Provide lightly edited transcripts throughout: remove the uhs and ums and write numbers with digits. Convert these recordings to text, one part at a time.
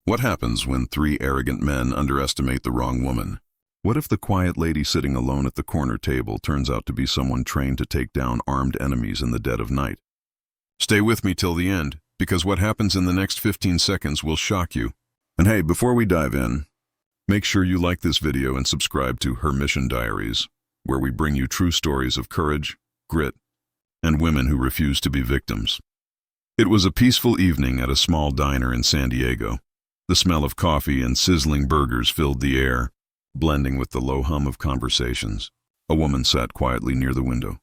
What happens when three arrogant men underestimate the wrong woman? What if the quiet lady sitting alone at the corner table turns out to be someone trained to take down armed enemies in the dead of night? Stay with me till the end, because what happens in the next 15 seconds will shock you. And hey, before we dive in, make sure you like this video and subscribe to Her Mission Diaries, where we bring you true stories of courage, grit, and women who refuse to be victims. It was a peaceful evening at a small diner in San Diego. The smell of coffee and sizzling burgers filled the air, blending with the low hum of conversations. A woman sat quietly near the window.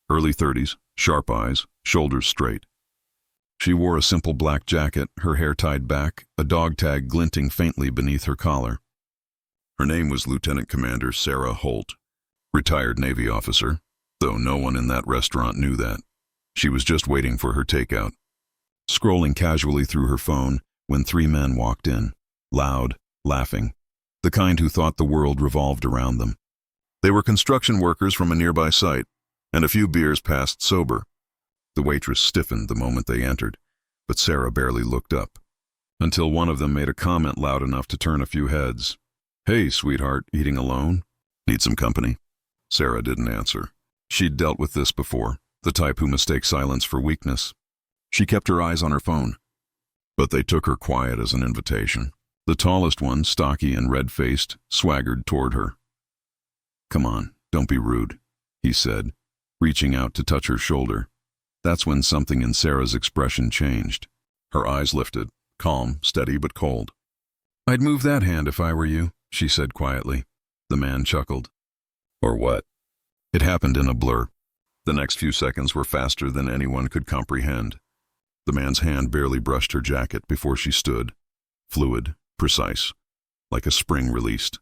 Early 30s, sharp eyes, shoulders straight. She wore a simple black jacket, her hair tied back, a dog tag glinting faintly beneath her collar. Her name was Lieutenant Commander Sarah Holt, retired Navy officer, though no one in that restaurant knew that. She was just waiting for her takeout, scrolling casually through her phone when three men walked in, loud, laughing, the kind who thought the world revolved around them. They were construction workers from a nearby site, and a few beers passed sober. The waitress stiffened the moment they entered, but Sarah barely looked up, until one of them made a comment loud enough to turn a few heads. "Hey, sweetheart, eating alone? Need some company?" Sarah didn't answer. She'd dealt with this before, the type who mistakes silence for weakness. She kept her eyes on her phone, but they took her quiet as an invitation. The tallest one, stocky and red-faced, swaggered toward her. "Come on, don't be rude," he said, reaching out to touch her shoulder. That's when something in Sarah's expression changed. Her eyes lifted, calm, steady but cold. "I'd move that hand if I were you," she said quietly. The man chuckled. "Or what?" It happened in a blur. The next few seconds were faster than anyone could comprehend. The man's hand barely brushed her jacket before she stood, fluid, precise, like a spring released.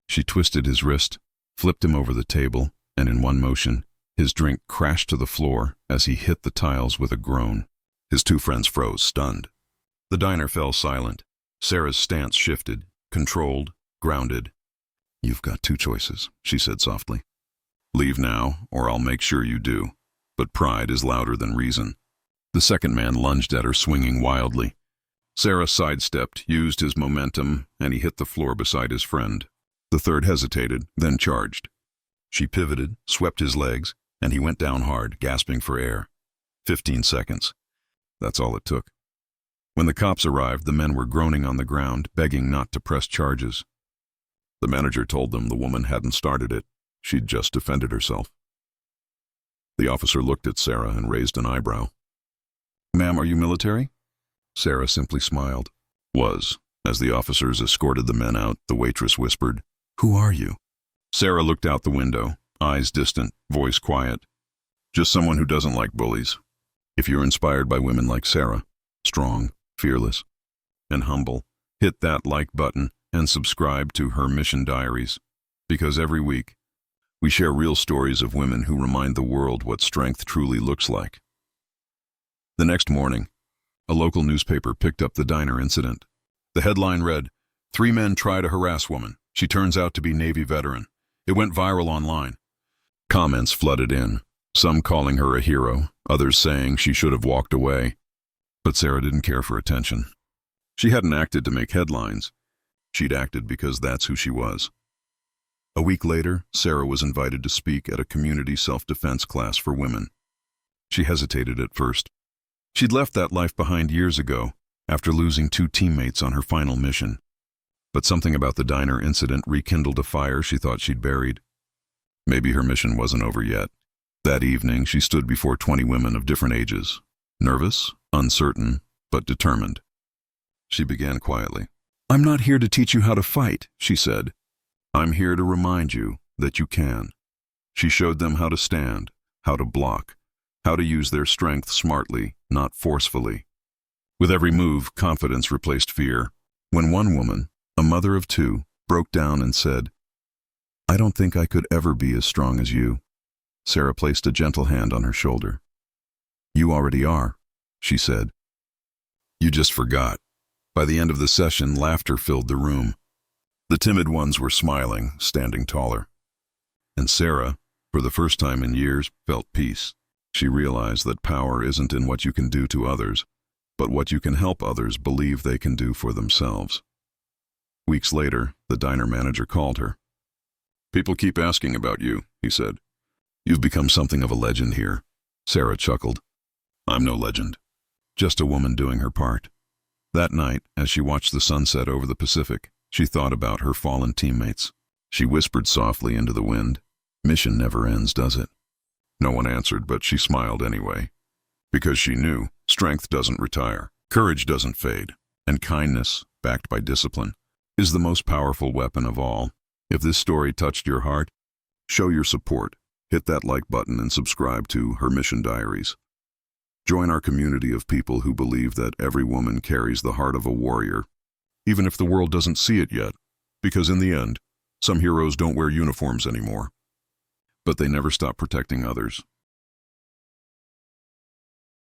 She twisted his wrist, flipped him over the table, and in one motion, his drink crashed to the floor as he hit the tiles with a groan. His two friends froze, stunned. The diner fell silent. Sarah's stance shifted, controlled, grounded. "You've got two choices," she said softly. "Leave now, or I'll make sure you do. But pride is louder than reason." The second man lunged at her, swinging wildly. Sarah sidestepped, used his momentum, and he hit the floor beside his friend. The third hesitated, then charged. She pivoted, swept his legs, and he went down hard, gasping for air. 15 seconds. That's all it took. When the cops arrived, the men were groaning on the ground, begging not to press charges. The manager told them the woman hadn't started it. She'd just defended herself. The officer looked at Sarah and raised an eyebrow. "Ma'am, are you military?" Sarah simply smiled. "Was." As the officers escorted the men out, the waitress whispered, "Who are you?" Sarah looked out the window, eyes distant, voice quiet. "Just someone who doesn't like bullies. If you're inspired by women like Sarah, strong, fearless, and humble, hit that like button and subscribe to Her Mission Diaries, because every week, we share real stories of women who remind the world what strength truly looks like." The next morning, a local newspaper picked up the diner incident. The headline read, "Three men try to harass woman. She turns out to be Navy veteran." It went viral online. Comments flooded in, some calling her a hero, others saying she should have walked away. But Sarah didn't care for attention. She hadn't acted to make headlines. She'd acted because that's who she was. A week later, Sarah was invited to speak at a community self-defense class for women. She hesitated at first. She'd left that life behind years ago, after losing two teammates on her final mission. But something about the diner incident rekindled a fire she thought she'd buried. Maybe her mission wasn't over yet. That evening, she stood before 20 women of different ages, nervous, uncertain, but determined. She began quietly. "I'm not here to teach you how to fight," she said. "I'm here to remind you that you can." She showed them how to stand, how to block, how to use their strength smartly, not forcefully. With every move, confidence replaced fear. When one woman, a mother of two, broke down and said, "I don't think I could ever be as strong as you," Sarah placed a gentle hand on her shoulder. "You already are," she said. "You just forgot." By the end of the session, laughter filled the room. The timid ones were smiling, standing taller. And Sarah, for the first time in years, felt peace. She realized that power isn't in what you can do to others, but what you can help others believe they can do for themselves. Weeks later, the diner manager called her. "People keep asking about you," he said. "You've become something of a legend here." Sarah chuckled. "I'm no legend. Just a woman doing her part." That night, as she watched the sunset over the Pacific, she thought about her fallen teammates. She whispered softly into the wind, "Mission never ends, does it?" No one answered, but she smiled anyway. Because she knew strength doesn't retire, courage doesn't fade, and kindness, backed by discipline, is the most powerful weapon of all. If this story touched your heart, show your support. Hit that like button and subscribe to Her Mission Diaries. Join our community of people who believe that every woman carries the heart of a warrior, even if the world doesn't see it yet, because in the end, some heroes don't wear uniforms anymore. But they never stop protecting others.